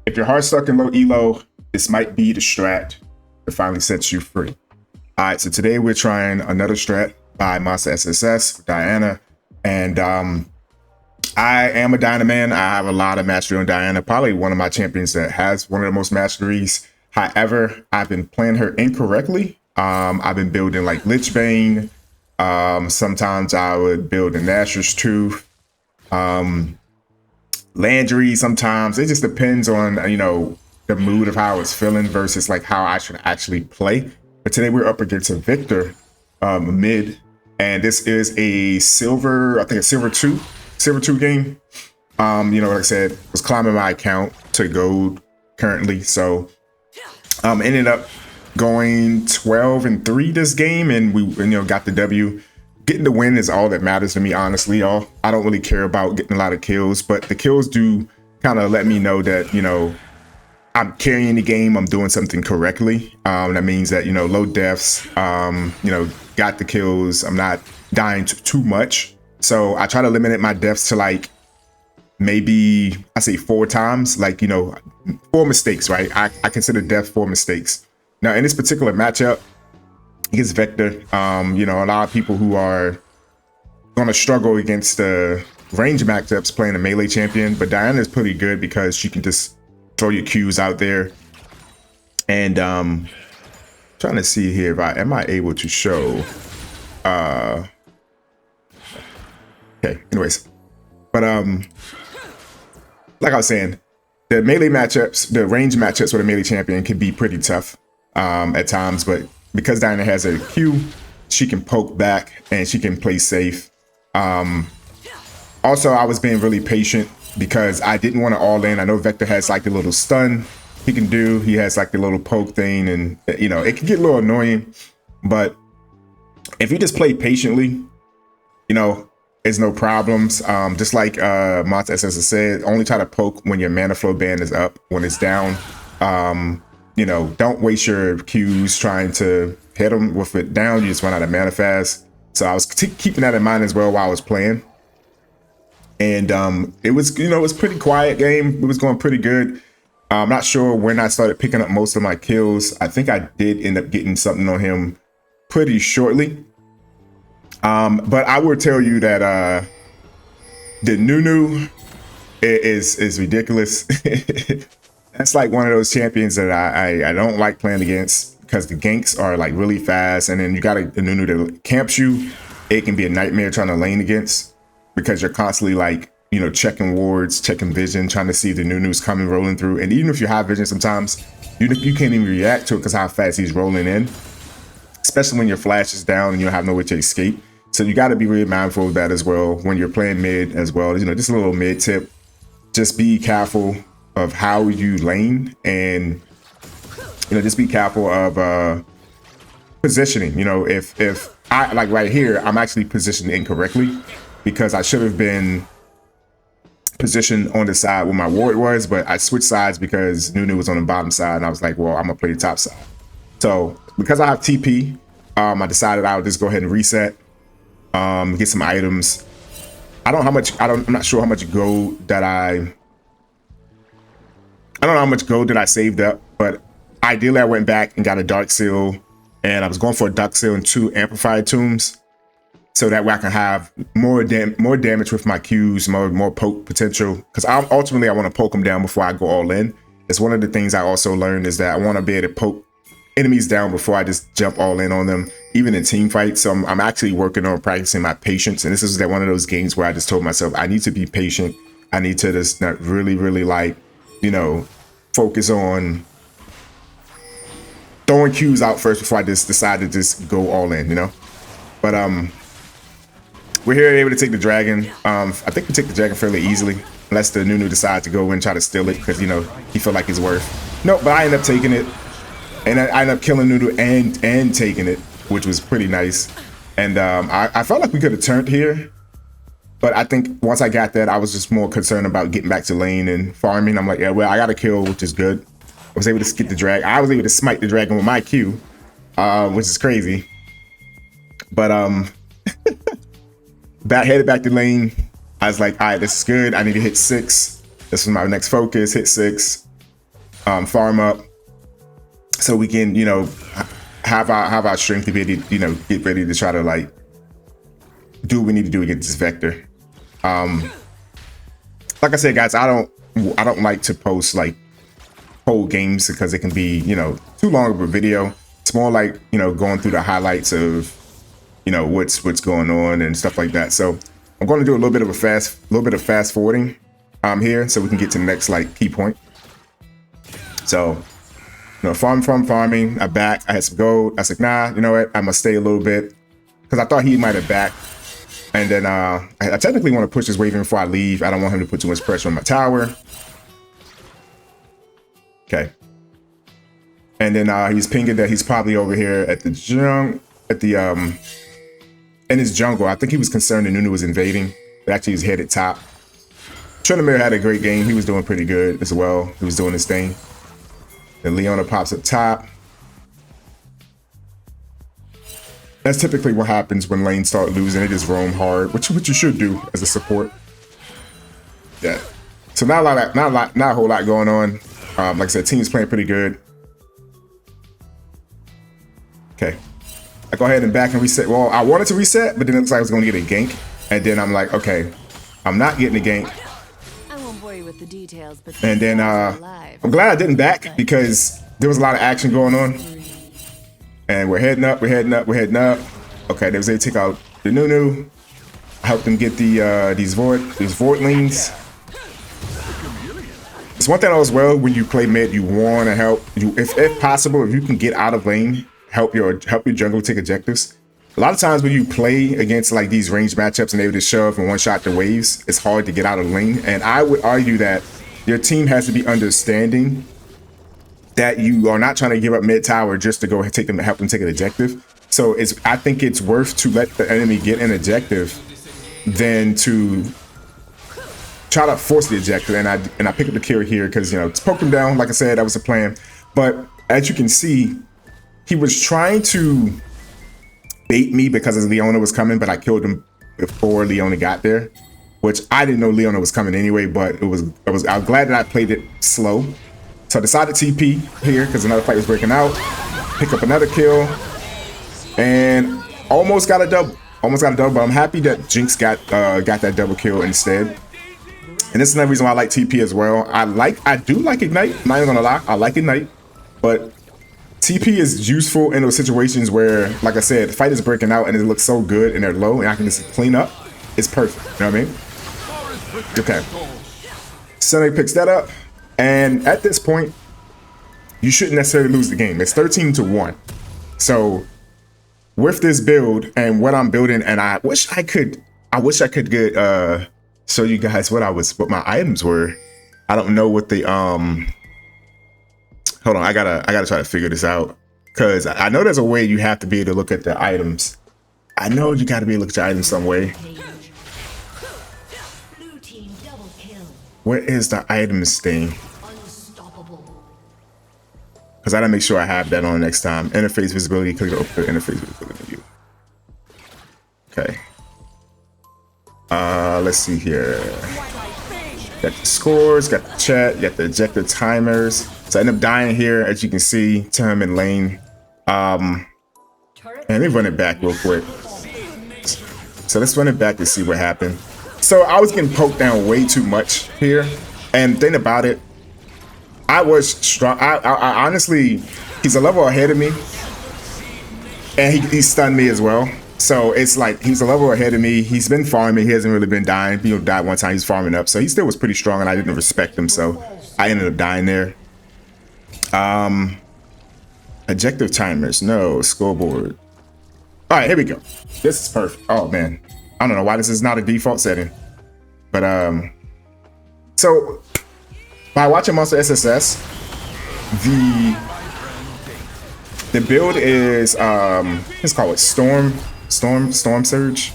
If your heart's stuck in low elo, this might be the strat that finally sets you free. All right, so today we're trying another strat by Monster SSS, Diana, and I am a Diana man. I have a lot of mastery on Diana, probably one of my champions that has one of the most masteries. However, I've been playing her incorrectly. I've been building like Lichbane. Sometimes I would build a Nashor's Tooth. Landry sometimes. It just depends on, the mood of how I was feeling versus like how I should actually play. But today we're up against a Victor mid, and this is a silver, I think a silver two game. Like I said, was climbing my account to gold currently. So ended up going 12-3 this game, and we got the W. Getting the win is all that matters to me, honestly, y'all. I don't really care about getting a lot of kills, but the kills do kind of let me know that, I'm carrying the game, I'm doing something correctly. That means that, low deaths, got the kills, I'm not dying too much. So I try to limit my deaths to like maybe, I say 4 times, like, 4 mistakes, right? I consider death 4 mistakes. Now, in this particular matchup, against Vector, a lot of people who are going to struggle against the range matchups playing a melee champion, but Diana is pretty good because she can just throw your Qs out there. And trying to see here if am I able to show. Okay, anyways, but like I was saying, the melee matchups, the range matchups with a melee champion can be pretty tough at times, but because Diana has a Q, she can poke back and she can play safe. Also, I was being really patient because I didn't want to all in. I know Vector has like the little stun he can do. He has like the little poke thing, and it can get a little annoying. But if you just play patiently, it's no problems. Just like Monster SSS said, only try to poke when your mana flow band is up. When it's down, don't waste your Qs trying to hit them. With it down, you just run out of mana fast. So I was keeping that in mind as well while I was playing. And it was, it was a pretty quiet game. It was going pretty good. I'm not sure when I started picking up most of my kills. I think I did end up getting something on him pretty shortly. But I will tell you that the Nunu is ridiculous. That's like one of those champions that I don't like playing against because the ganks are like really fast, and then you got a Nunu that camps you. It can be a nightmare trying to lane against because you're constantly like, checking wards, checking vision, trying to see if the Nunu's coming rolling through. And even if you have vision, sometimes you can't even react to it because how fast he's rolling in, especially when your flash is down and you don't have nowhere to escape. So you got to be really mindful of that as well when you're playing mid as well. Just a little mid tip. Just be careful of how you lane, and just be careful of positioning. If I like right here, I'm actually positioned incorrectly because I should have been positioned on the side where my ward was, but I switched sides because Nunu was on the bottom side, and I was like, well, I'm gonna play the top side. So because I have TP, I decided I would just go ahead and reset, get some items. I'm not sure how much gold that I don't know how much gold that I saved up, but ideally I went back and got a Dark Seal, and I was going for a Dark Seal and 2 Amplified Tombs, so that way I can have more damage with my Qs, more poke potential, because ultimately I want to poke them down before I go all in. It's one of the things I also learned is that I want to be able to poke enemies down before I just jump all in on them, even in team fights. So I'm actually working on practicing my patience, and this is one of those games where I just told myself I need to be patient. I need to just not really like, focus on throwing Qs out first before I just decide to just go all in, But we're here able to take the dragon. I think we take the dragon fairly easily, unless the Nunu decides to go and try to steal it because, he felt like it's worth. No, but I end up taking it. And I ended up killing Nunu and taking it, which was pretty nice. And I felt like we could have turned here. But I think once I got that, I was just more concerned about getting back to lane and farming. I'm like, yeah, well, I got a kill, which is good. I was able to skip the dragon. I was able to smite the dragon with my Q, which is crazy. But headed back to lane. I was like, all right, this is good. I need to hit 6. This is my next focus, hit 6. farm up, so we can, you know, have our strength to be able to, you know, get ready to try to like do what we need to do against this Vector. Like I said, guys, I don't like to post like whole games because it can be, you know, too long of a video. It's more like, you know, going through the highlights of, you know, what's going on and stuff like that. So I'm going to do a little bit of fast forwarding here, so we can get to the next like key point. So, you know, farming. I had some gold. I said, nah, you know what? I must stay a little bit because I thought he might have backed. And then I technically want to push this wave in before I leave. I don't want him to put too much pressure on my tower. Okay. And then he's pinging that he's probably over here at the in his jungle. I think he was concerned that Nunu was invading, but actually he's headed top. Trinamir had a great game. He was doing pretty good as well. He was doing his thing. Then Leona pops up top. That's typically what happens when lanes start losing. They just roam hard, which you should do as a support. Yeah. So not a whole lot going on. Like I said, team's playing pretty good. Okay. I go ahead and back and reset. Well, I wanted to reset, but then it looks like I was going to get a gank. And then I'm like, okay, I'm not getting a gank. I won't bore you with the details, but and then I'm glad I didn't back because there was a lot of action going on. And we're heading up. Okay, they was able to take out the Nunu. I helped them get these Vortlings. It's one thing as well when you play mid, you want to help. If possible, if you can get out of lane, help your jungle take objectives. A lot of times when you play against like these ranged matchups and they're able to shove and one-shot the waves, it's hard to get out of lane. And I would argue that your team has to be understanding that you are not trying to give up mid tower just to go and help them take an objective. So I think it's worth to let the enemy get an objective than to try to force the objective. And I pick up the kill here because, you know, to poke him down, like I said, that was the plan. But as you can see, he was trying to bait me because his Leona was coming, but I killed him before Leona got there, which I didn't know Leona was coming anyway. But I was glad that I played it slow. So I decided TP here because another fight was breaking out. Pick up another kill and almost got a double. But I'm happy that Jinx got that double kill instead. And this is another reason why I like TP as well. I do like Ignite. I'm not even gonna lie, I like Ignite, but TP is useful in those situations where, like I said, the fight is breaking out and it looks so good and they're low and I can just clean up. It's perfect. You know what I mean? Okay. Sunny picks that up. And at this point, you shouldn't necessarily lose the game. It's 13-1. So with this build and what I'm building, and I wish I could get show you guys what my items were. I don't know what the hold on, I gotta try to figure this out. Cause I know there's a way you have to be able to look at the items. I know you gotta be able to look at the items some way. Where is the items thing? Because I gotta make sure I have that on next time. Interface visibility, click the interface visibility view. Okay. Let's see here. Got the scores, got the chat, got the ejector timers. So I end up dying here, as you can see, to him in lane. And let me run it back real quick. So let's run it back to see what happened. So I was getting poked down way too much here. And think about it, I was strong. I honestly, he's a level ahead of me. And he stunned me as well. So it's like he's a level ahead of me. He's been farming. He hasn't really been dying. You know, died one time. He's farming up. So he still was pretty strong and I didn't respect him. So I ended up dying there. Objective timers. No. Scoreboard. All right, here we go. This is perfect. Oh, man. I don't know why this is not a default setting. But, so by watching Monster SSS, the build is, let's call it Storm Surge.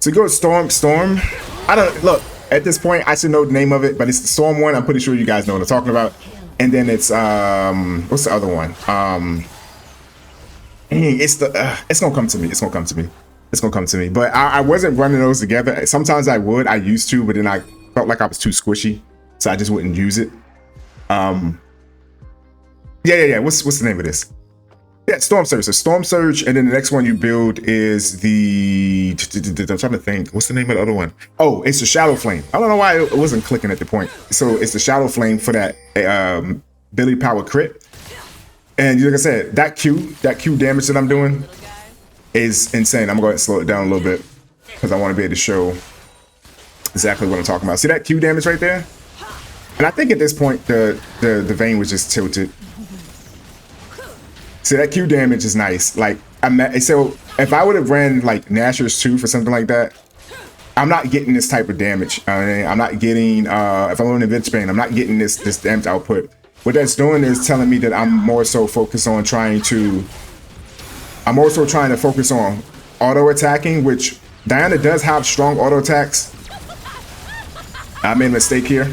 So go Storm. I don't, look, at this point, I should know the name of it, but it's the Storm one. I'm pretty sure you guys know what I'm talking about. And then it's, what's the other one? It's gonna come to me. It's gonna come to me. But I wasn't running those together. Sometimes I used to, but then I felt like I was too squishy. So I just wouldn't use it. Yeah. What's the name of this? Yeah, Storm Surge. So Storm Surge, and then the next one you build is the. I'm trying to think. What's the name of the other one? Oh, it's the Shadow Flame. I don't know why it wasn't clicking at the point. So it's the Shadow Flame for that ability power crit. And like I said, that Q damage that I'm doing is insane. I'm going to slow it down a little bit because I want to be able to show exactly what I'm talking about. See that Q damage right there? And I think at this point the vein was just tilted. See, that Q damage is nice. Like, so if I would have ran like Nashor's 2 for something like that, I'm not getting this type of damage. I'm not getting, if I'm on Invincible, I'm not getting this damage output. What that's doing is telling me that I'm more so focused on I'm also trying to focus on auto attacking, which Diana does have strong auto attacks. I made a mistake here.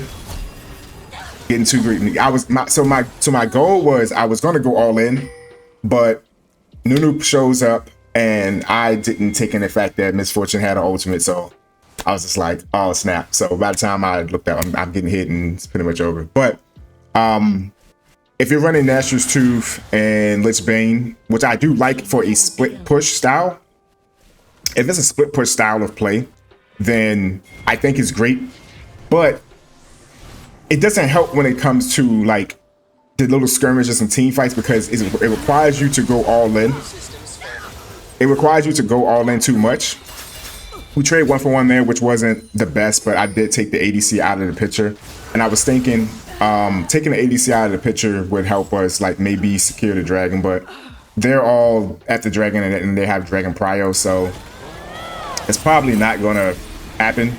Getting too greedy. My goal was I was gonna go all in, but Nunu shows up and I didn't take in the fact that Misfortune had an ultimate, so I was just like, oh snap. So by the time I looked out, I'm getting hit and it's pretty much over. But if you're running Nashor's Tooth and Lich Bane, which I do like for a split push style, if it's a split push style of play, then I think it's great. But it doesn't help when it comes to like the little skirmishes and team fights because it requires you to go all in. It requires you to go all in too much. We traded 1-for-1 there, which wasn't the best, but I did take the ADC out of the picture. And I was thinking taking the ADC out of the picture would help us like maybe secure the dragon, but they're all at the dragon and they have dragon prio, so it's probably not gonna happen.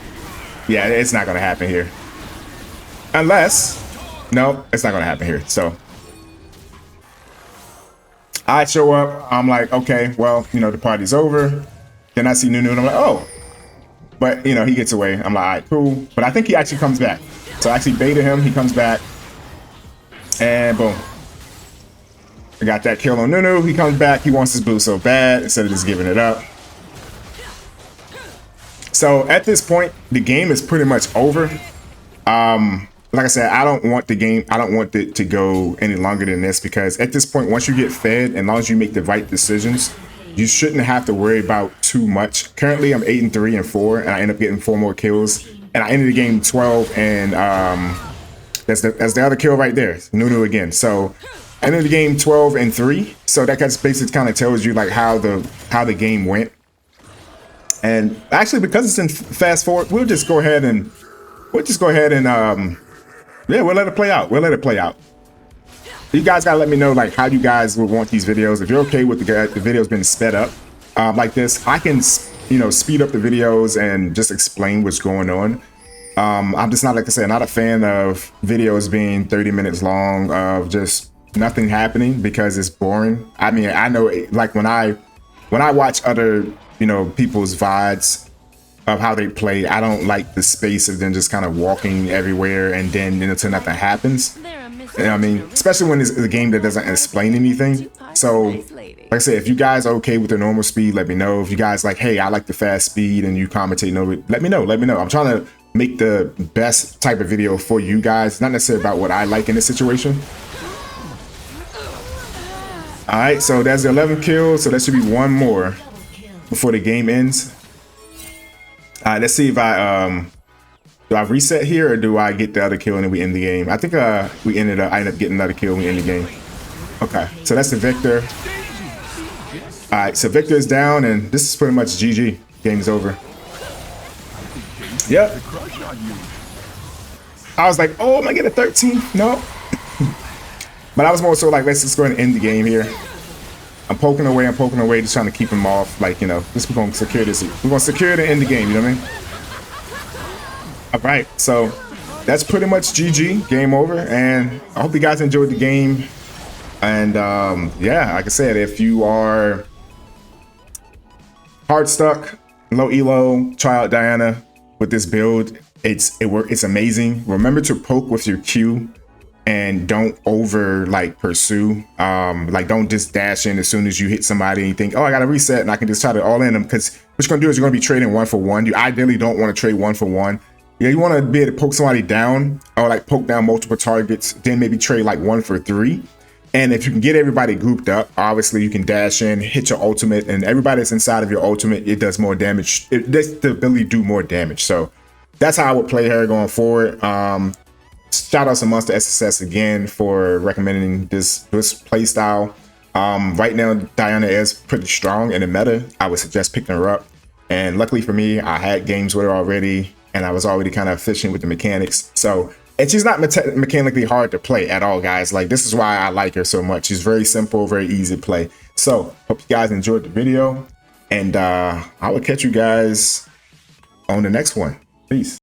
Yeah, it's not gonna happen here. Unless, no, it's not gonna happen here. So I show up, I'm like, okay, well, you know, the party's over. Then I see Nunu and I'm like, oh, but you know, he gets away. I'm like, all right, cool. But I think he actually comes back. So I actually baited him, he comes back, and boom. I got that kill on Nunu, he comes back, he wants his boost so bad instead of just giving it up. So at this point, the game is pretty much over. Like I said, I don't want it to go any longer than this because at this point, once you get fed, and as long as you make the right decisions, you shouldn't have to worry about too much. Currently, I'm 8-3 and 4, and I end up getting 4 more kills. And I ended the game 12, and that's the other kill right there, Nunu again. So I ended the game 12-3. So that basically kind of tells you like how the game went. And actually, because it's in fast forward, we'll just go ahead and yeah, we'll let it play out. You guys gotta let me know like how you guys would want these videos. If you're okay with the videos being sped up like this, I can speed up the videos and just explain what's going on. I'm just not, like I said, not a fan of videos being 30 minutes long of just nothing happening because it's boring. I mean, I know like when I watch other people's VODs of how they play, I don't like the space of them just kind of walking everywhere and then until nothing happens. You know what I mean? Especially when it's a game that doesn't explain anything. So, like I said, if you guys are okay with the normal speed, let me know. If you guys like, hey, I like the fast speed and you commentate, let me know. I'm trying to make the best type of video for you guys, not necessarily about what I like in this situation. All right, so that's the 11 kills. So that should be one more before the game ends. All right, let's see if do I reset here or do I get the other kill and then we end the game? I think I end up getting another kill and we end the game. Okay, so that's the Victor. All right, so Victor is down and this is pretty much GG. Game's over. Yep. I was like, oh, am I getting a 13? No. But I was more so like, let's just go ahead and end the game here. I'm poking away, just trying to keep him off. Like, we're going to secure this. We're going to secure it and end the game, you know what I mean? All right, so that's pretty much GG, game over. And I hope you guys enjoyed the game. And yeah, like I said, if you are hard stuck, low elo, try out Diana with this build. It's amazing. Remember to poke with your Q. And don't over pursue, don't just dash in as soon as you hit somebody and you think, oh, I gotta reset and I can just try to all in them, because what you're gonna do is you're gonna be trading 1-for-1. You ideally don't want to trade 1-for-1. Yeah, you want to be able to poke somebody down or poke down multiple targets, then maybe trade 1-for-3. And if you can get everybody grouped up, obviously you can dash in, hit your ultimate, and everybody that's inside of your ultimate, it does more damage. It does the ability to do more damage. So that's how I would play her going forward. Shout out to Monster SSS again for recommending this play style. Right now, Diana is pretty strong in the meta. I would suggest picking her up. And luckily for me, I had games with her already, and I was already kind of efficient with the mechanics. So, and she's not mechanically hard to play at all, guys. Like, this is why I like her so much. She's very simple, very easy to play. So, hope you guys enjoyed the video, and I will catch you guys on the next one. Peace.